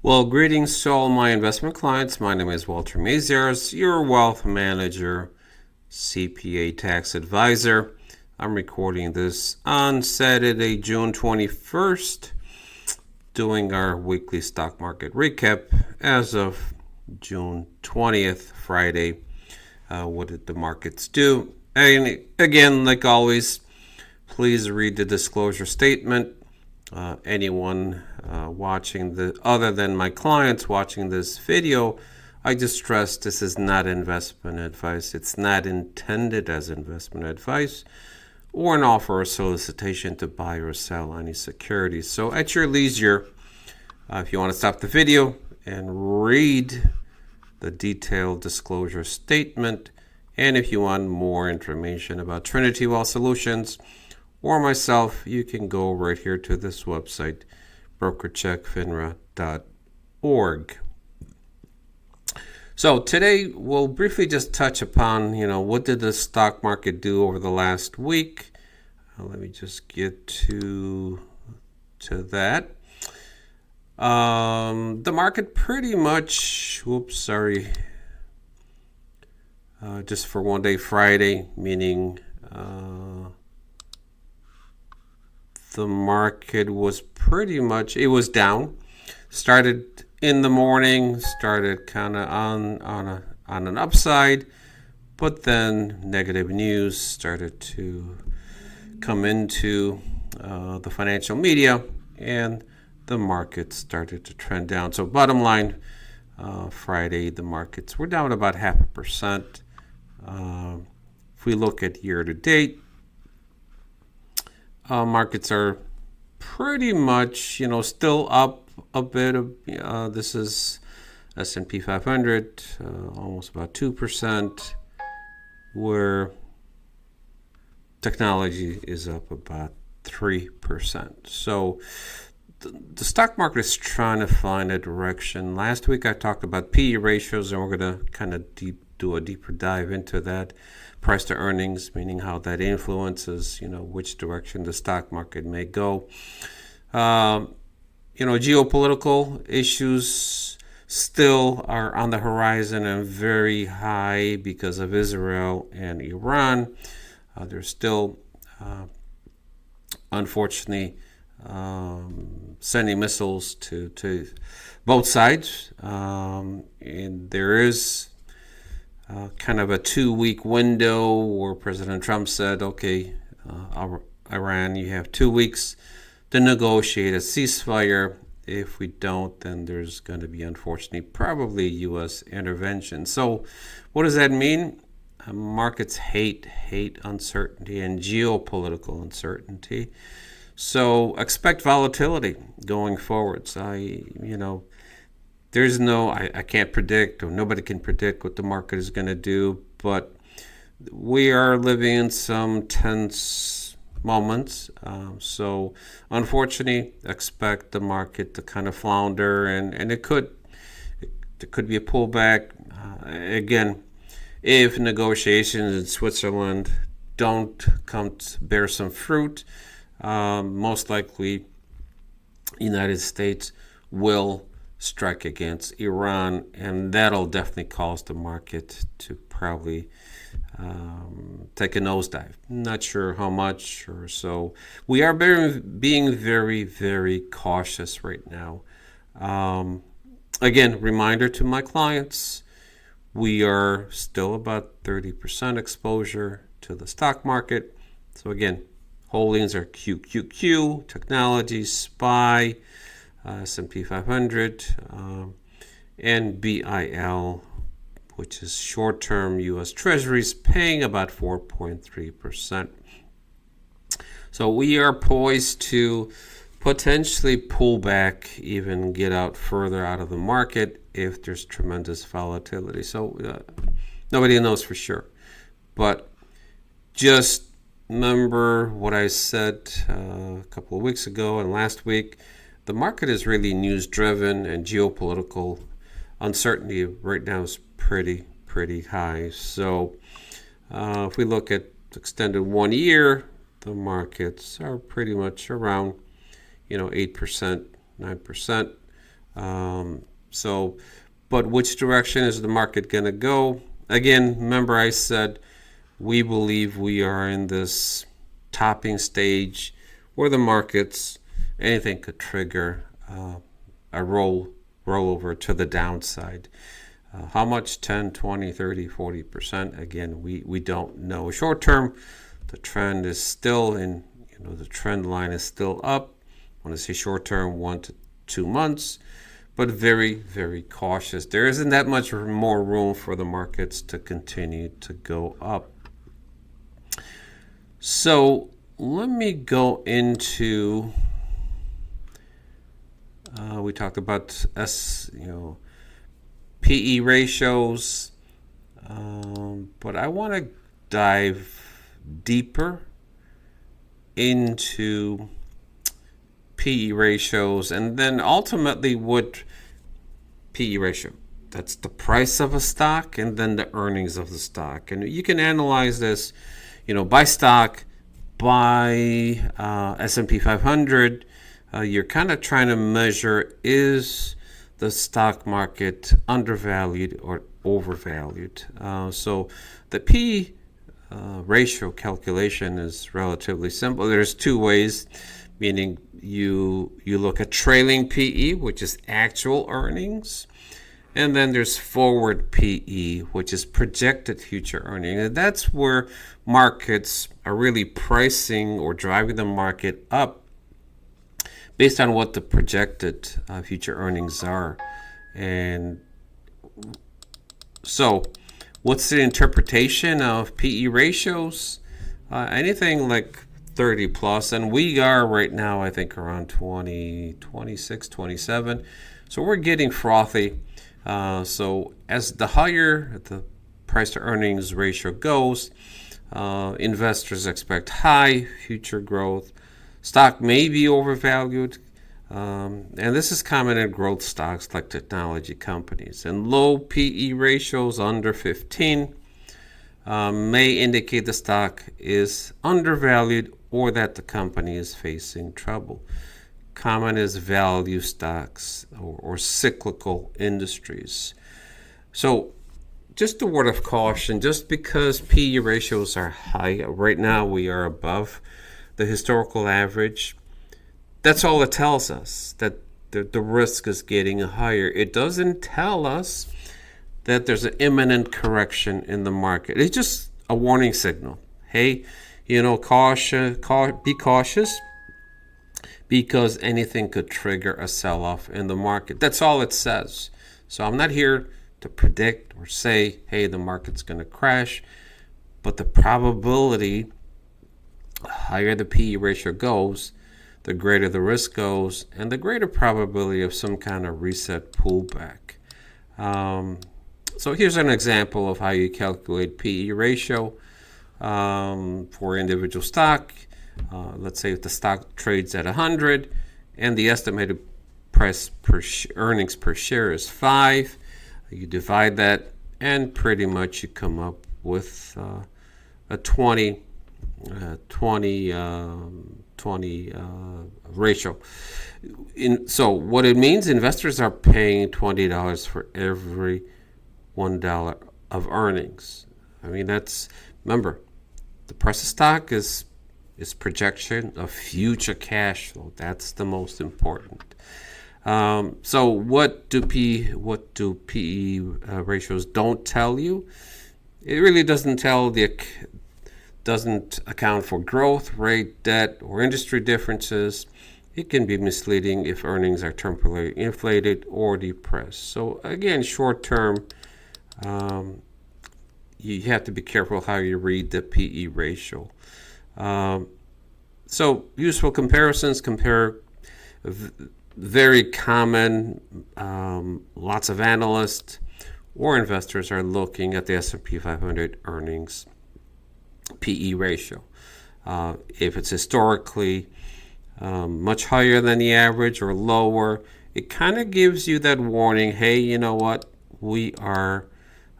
Well, greetings to all my investment clients. My name is Walter Maziarz, your wealth manager, CPA tax advisor. I'm recording this on Saturday, June 21st, doing our weekly stock market recap as of June 20th, Friday. What did the markets do? And again, like always, please read the disclosure statement. Anyone other than my clients watching this video, I just stress this is not investment advice. It's not intended as investment advice or an offer or solicitation to buy or sell any securities. So at your leisure, if you want to stop the video and read the detailed disclosure statement, and if you want more information about Trinity Wealth Solutions or myself, you can go right here to this website, brokercheckfinra.org. So today we'll briefly just touch upon, what did the stock market do over the last week? Let me just get to that. The market pretty much, just for one day, Friday, meaning the market was it was down. Started in the morning, started kind of on an upside, but then negative news started to come into the financial media, and the market started to trend down. So bottom line, Friday, the markets were down about 0.5%. If we look at year to date, markets are pretty much, still up a bit. This is S&P 500, almost about 2%, where technology is up about 3%. So the stock market is trying to find a direction. Last week I talked about PE ratios, and we're going to kind of do a deeper dive into that. Price to earnings, meaning how that influences, which direction the stock market may go. Geopolitical issues still are on the horizon and very high because of Israel and Iran. They're still, unfortunately, sending missiles to both sides. And there is kind of a 2-week window where President Trump said, okay, Iran, you have 2 weeks to negotiate a ceasefire. If we don't, then there's going to be, unfortunately, probably U.S. intervention. So what does that mean? Markets hate uncertainty and geopolitical uncertainty. So expect volatility going forward. So I can't predict, or nobody can predict what the market is going to do, but we are living in some tense moments. So unfortunately, expect the market to kind of flounder, and it could be a pullback. Again, if negotiations in Switzerland don't come to bear some fruit, most likely United States will strike against Iran, and that'll definitely cause the market to probably take a nosedive. Not sure how much or so. We are being very, very cautious right now. Again, reminder to my clients, we are still about 30% exposure to the stock market. So again, holdings are QQQ, technology, SPY, S&P 500, and BIL, which is short-term U.S. Treasuries, paying about 4.3%. So we are poised to potentially pull back, even get out further out of the market if there's tremendous volatility. So nobody knows for sure. But just remember what I said a couple of weeks ago and last week. The market is really news-driven, and geopolitical uncertainty right now is pretty high. So if we look at extended 1 year, the markets are pretty much around 8%, 9%. So, but which direction is the market going to go? Again, remember I said we believe we are in this topping stage where the markets, anything could trigger a rollover to the downside. How much? 10, 20, 30, 40%? Again, we don't know. Short term, the trend is still in, the trend line is still up. When I say short term, 1 to 2 months, but very, very cautious. There isn't that much more room for the markets to continue to go up. So let me go into, we talked about PE ratios, but I want to dive deeper into PE ratios, and then ultimately what PE ratio, that's the price of a stock and then the earnings of the stock. And you can analyze this, by stock, by S&P 500. You're kind of trying to measure, is the stock market undervalued or overvalued? So the PE ratio calculation is relatively simple. There's two ways, meaning you look at trailing PE, which is actual earnings, and then there's forward PE, which is projected future earnings. And that's where markets are really pricing or driving the market up based on what the projected future earnings are. And so what's the interpretation of PE ratios? Anything like 30 plus, and we are right now, I think, around 20, 26, 27. So we're getting frothy. So as the higher the price to earnings ratio goes, investors expect high future growth. Stock may be overvalued, and this is common in growth stocks like technology companies. And low PE ratios under 15 may indicate the stock is undervalued or that the company is facing trouble. Common is value stocks or cyclical industries. So just a word of caution, just because PE ratios are high, right now we are above the historical average, that's all it tells us, that the risk is getting higher. It doesn't tell us that there's an imminent correction in the market. It's just a warning signal. Hey, be cautious, because anything could trigger a sell-off in the market. That's all it says. So I'm not here to predict or say, hey, the market's going to crash, but the probability, the higher the PE ratio goes, the greater the risk goes, and the greater probability of some kind of reset pullback. So here's an example of how you calculate PE ratio for individual stock. Let's say if the stock trades at 100 and the estimated price per earnings per share is 5, you divide that and pretty much you come up with a 20 ratio. So what it means, investors are paying $20 for every $1 of earnings. I mean, remember, the price of stock is projection of future cash flow. That's the most important. So what do PE ratios don't tell you? It really doesn't doesn't account for growth rate, debt, or industry differences. It can be misleading if earnings are temporarily inflated or depressed. So again, short term, you have to be careful how you read the PE ratio. So useful comparisons, compare very common, lots of analysts or investors are looking at the S&P 500 earnings PE ratio. If it's historically much higher than the average or lower, it kind of gives you that warning, hey, you know what, we are,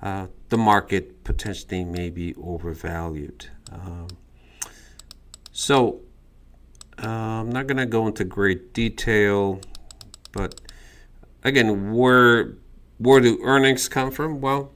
the market potentially may be overvalued. So I'm not going to go into great detail, but again, where do earnings come from? Well,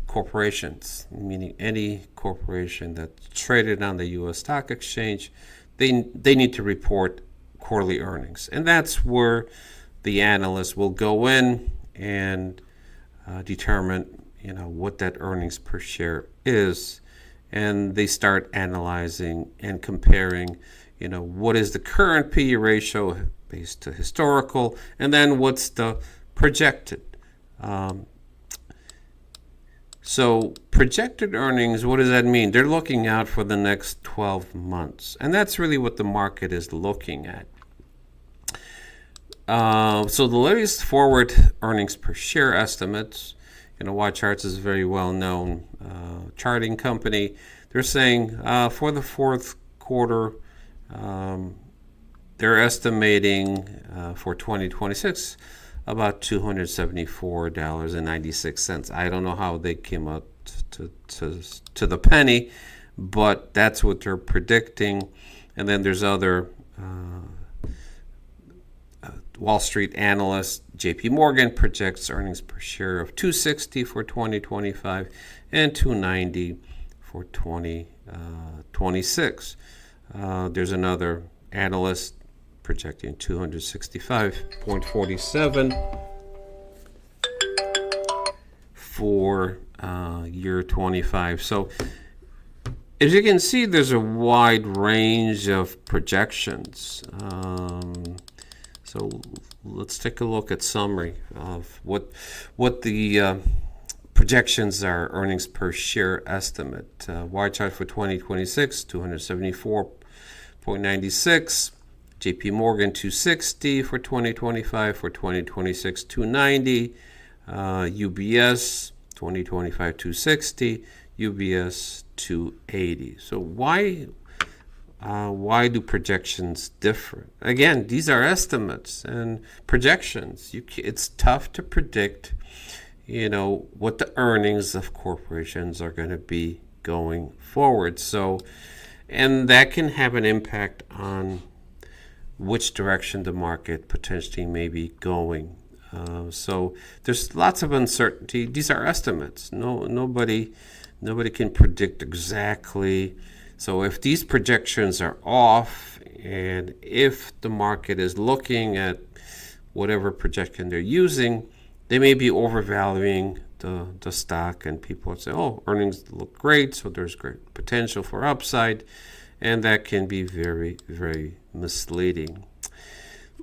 corporations, meaning any corporation that's traded on the U.S. Stock Exchange, they need to report quarterly earnings, and that's where the analysts will go in and determine, what that earnings per share is, and they start analyzing and comparing, what is the current PE ratio based to historical, and then what's the projected. So projected earnings, what does that mean? They're looking out for the next 12 months, and that's really what the market is looking at. So the latest forward earnings per share estimates, YCharts is a very well-known charting company. They're saying for the fourth quarter, they're estimating for 2026 about $274.96. I don't know how they came up to the penny, but that's what they're predicting. And then there's other Wall Street analyst JP Morgan projects earnings per share of $260 for 2025 and $290 for 2026. There's another analyst projecting 265.47 for year 25. So as you can see, there's a wide range of projections. So let's take a look at summary of what the projections are. Earnings per share estimate. YChart for 2026, 274.96. JP Morgan 260 for 2025. For 2026, 290. UBS 2025 260. UBS 280. So why do projections differ? Again, these are estimates and projections. It's tough to predict, what the earnings of corporations are going to be going forward. So, and that can have an impact on which direction the market potentially may be going. So there's lots of uncertainty. These are estimates. Nobody can predict exactly. So if these projections are off, and if the market is looking at whatever projection they're using, they may be overvaluing the stock, and people would say, oh, earnings look great, so there's great potential for upside, and that can be very, very misleading.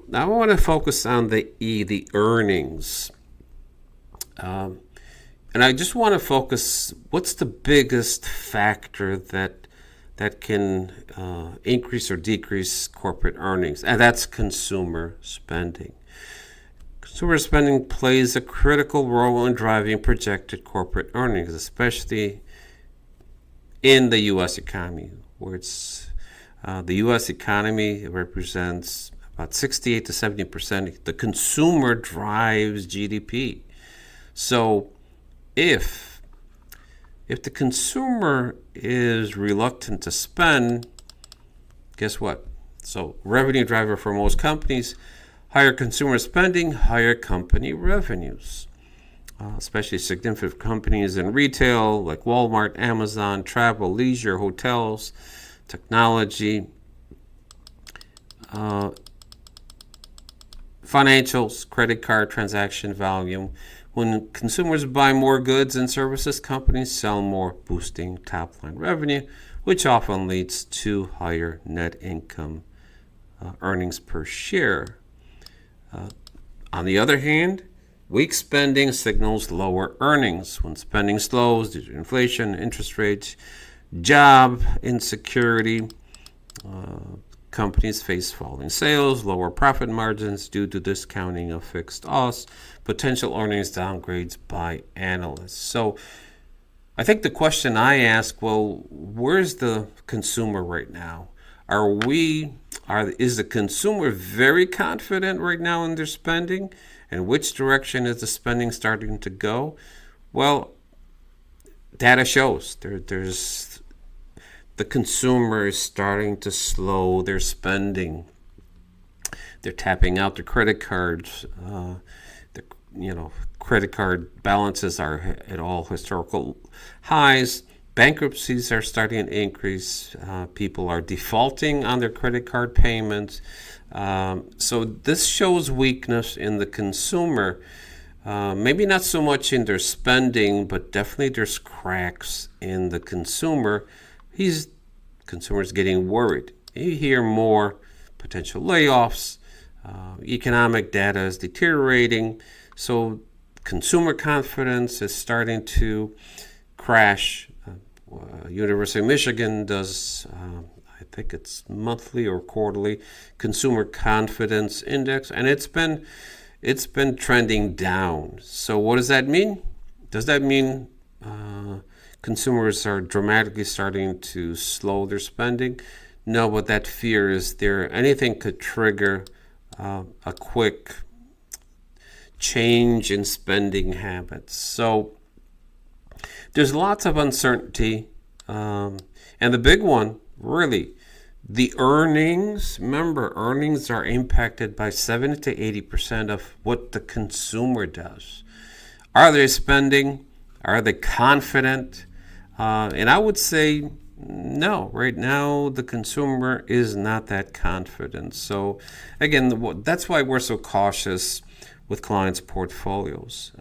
Now I want to focus on the earnings. And I just want to focus, what's the biggest factor that can increase or decrease corporate earnings? And that's consumer spending. Consumer spending plays a critical role in driving projected corporate earnings, especially in the U.S. economy, where it's the U.S. economy represents about 68 to 70%. The consumer drives GDP. So if the consumer is reluctant to spend, guess what? So revenue driver for most companies, higher consumer spending, higher company revenues. Especially significant companies in retail like Walmart, Amazon, travel, leisure, hotels, technology, financials, credit card transaction volume. When consumers buy more goods and services, companies sell more, boosting top-line revenue, which often leads to higher net income earnings per share. On the other hand, weak spending signals lower earnings. When spending slows due to inflation, interest rates, job insecurity, companies face falling sales, lower profit margins due to discounting of fixed costs, potential earnings downgrades by analysts. So I think the question I ask, well, where's the consumer right now? Is the consumer very confident right now in their spending? And which direction is the spending starting to go? Well, data shows there's the consumer is starting to slow their spending. They're tapping out their credit cards. The credit card balances are at all historical highs. Bankruptcies are starting to increase. People are defaulting on their credit card payments. So this shows weakness in the consumer. Maybe not so much in their spending, but definitely there's cracks in the consumer. Consumers getting worried. You hear more potential layoffs. Economic data is deteriorating. So consumer confidence is starting to crash. University of Michigan does, I think it's monthly or quarterly, consumer confidence index, and it's been trending down. So what does that mean? Does that mean consumers are dramatically starting to slow their spending? No, but that fear is there. Anything could trigger a quick change in spending habits. So there's lots of uncertainty. And the big one, really, the earnings. Remember, earnings are impacted by 70 to 80% of what the consumer does. Are they spending? Are they confident? And I would say no. Right now, the consumer is not that confident. So again, that's why we're so cautious with clients' portfolios.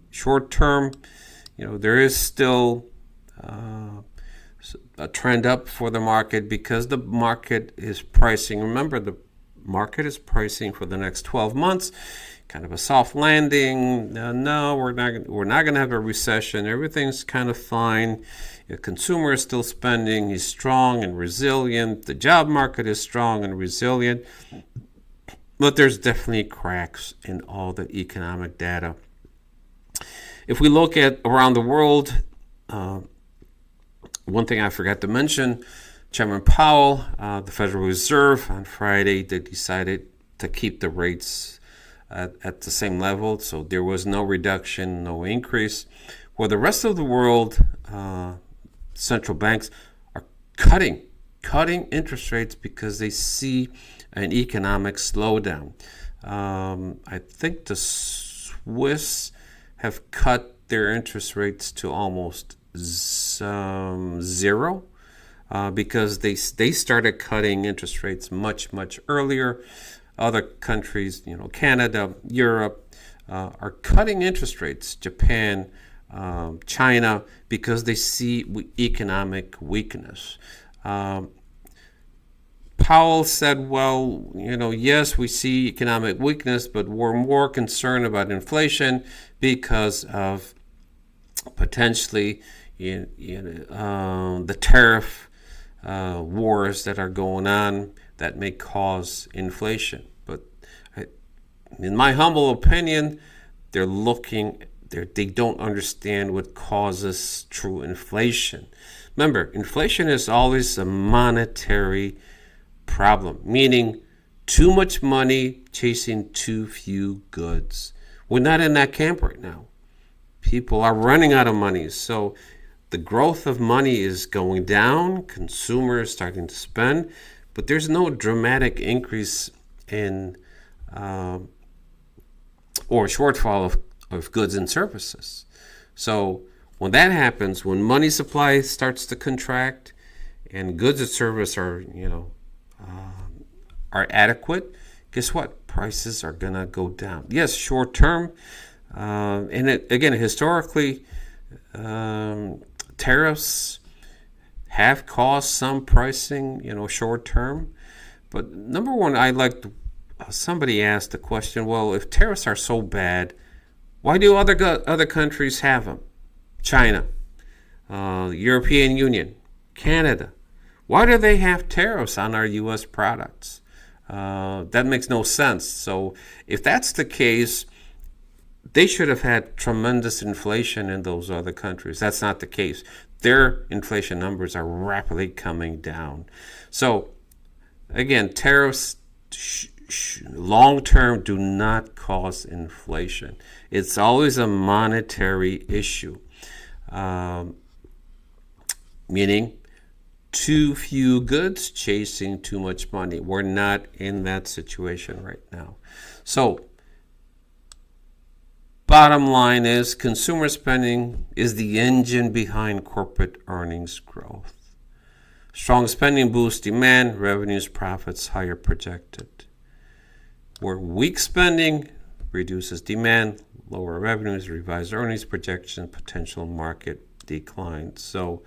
Short term, there is still a trend up for the market because the market is pricing. Remember, the market is pricing for the next 12 months, kind of a soft landing. No, we're not going to have a recession. Everything's kind of fine. The consumer is still spending. He's strong and resilient. The job market is strong and resilient. But there's definitely cracks in all the economic data. If we look at around the world, one thing I forgot to mention, Chairman Powell, the Federal Reserve, on Friday, they decided to keep the rates at the same level. So there was no reduction, no increase. For the rest of the world, central banks are cutting interest rates because they see an economic slowdown. I think the Swiss have cut their interest rates to almost zero because they started cutting interest rates much earlier. Other countries, Canada, Europe, are cutting interest rates. Japan, China, because they see economic weakness. Powell said, well, yes, we see economic weakness, but we're more concerned about inflation because of potentially the tariff wars that are going on that may cause inflation. But in my humble opinion, they don't understand what causes true inflation. Remember, inflation is always a monetary problem, meaning too much money chasing too few goods. We're not in that camp right now. People are running out of money. So the growth of money is going down. Consumers starting to spend, but there's no dramatic increase in or shortfall of goods and services. So when that happens, when money supply starts to contract and goods and services are adequate, guess what? Prices are going to go down. Yes, short term. Again, historically, tariffs have caused some pricing, short term. But number one, somebody asked the question, well, if tariffs are so bad, why do other countries have them? China, European Union, Canada. Why do they have tariffs on our U.S. products? That makes no sense. So if that's the case, they should have had tremendous inflation in those other countries. That's not the case. Their inflation numbers are rapidly coming down. So again, tariffs long-term do not cause inflation. It's always a monetary issue, meaning too few goods chasing too much money. We're not in that situation right now. So bottom line is consumer spending is the engine behind corporate earnings growth. Strong spending boosts demand, revenues, profits higher projected. Where weak spending reduces demand, lower revenues, revised earnings projection, potential market decline. So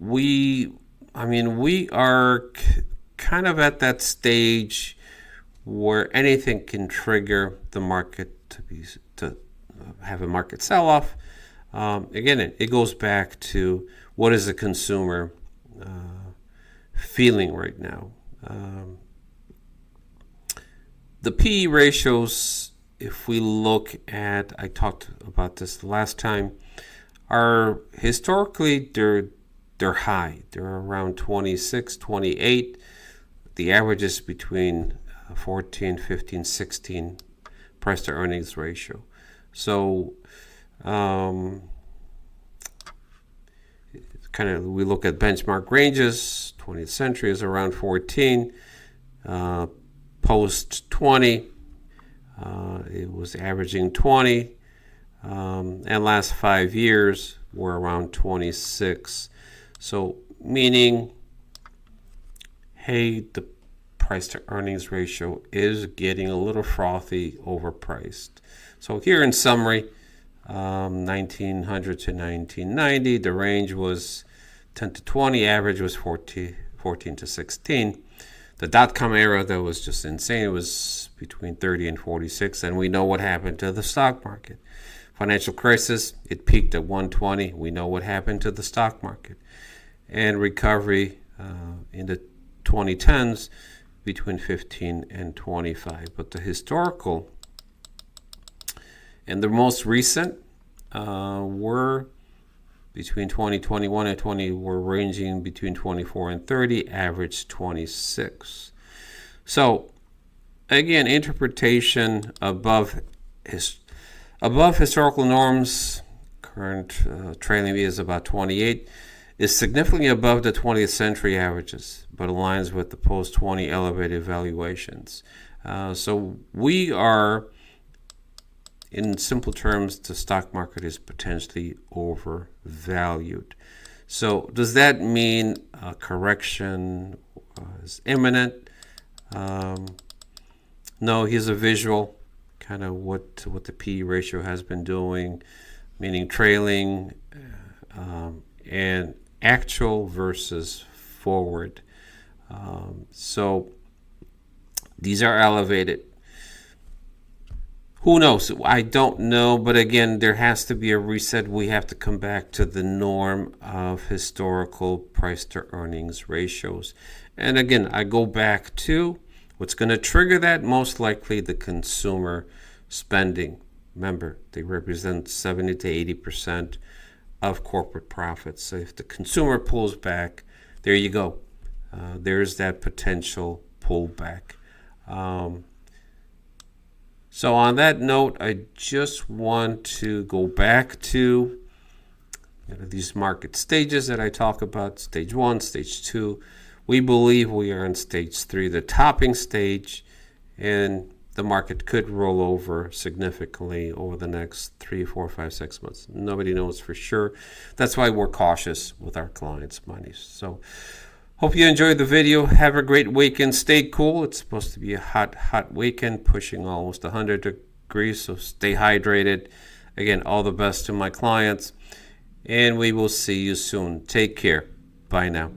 we are kind of at that stage where anything can trigger the market to have a market sell-off. Again, it goes back to what is the consumer feeling right now. The PE ratios, if we look at, I talked about this the last time, are historically they're high. They're around 26, 28. The average is between 14, 15, 16 price to earnings ratio. So we look at benchmark ranges. 20th century is around 14. Post 20, it was averaging 20. And last 5 years were around 26. So meaning, hey, the price to earnings ratio is getting a little frothy, overpriced. So here in summary, 1900 to 1990, the range was 10 to 20, average was 14 to 16. The dot-com era, that was just insane. It was between 30 and 46, and we know what happened to the stock market. Financial crisis, it peaked at 120. We know what happened to the stock market. And recovery in the 2010s between 15 and 25. But the historical and the most recent were between 2021 and 20, were ranging between 24 and 30, average 26. So again, interpretation above historical norms. Current trailing V is about 28, is significantly above the 20th century averages, but aligns with the post-20 elevated valuations. So we are, in simple terms, the stock market is potentially overvalued. So does that mean a correction is imminent? No, here's a visual, kind of what the PE ratio has been doing, meaning trailing and actual versus forward. So these are elevated. Who knows? I don't know, but again, there has to be a reset. We have to come back to the norm of historical price to earnings ratios. And again, I go back to what's going to trigger that, most likely the consumer spending. Remember, they represent 70 to 80% of corporate profits. So if the consumer pulls back, there you go. There's that potential pullback. So on that note, I just want to go back to these market stages that I talk about, stage 1, stage 2. We believe we are in stage 3, the topping stage, and the market could roll over significantly over the next 3, 4, 5, 6 months. Nobody knows for sure. That's why we're cautious with our clients' money. So hope you enjoyed the video. Have a great weekend. Stay cool. It's supposed to be a hot weekend, pushing almost 100 degrees, so stay hydrated. Again, all the best to my clients, and we will see you soon. Take care. Bye now.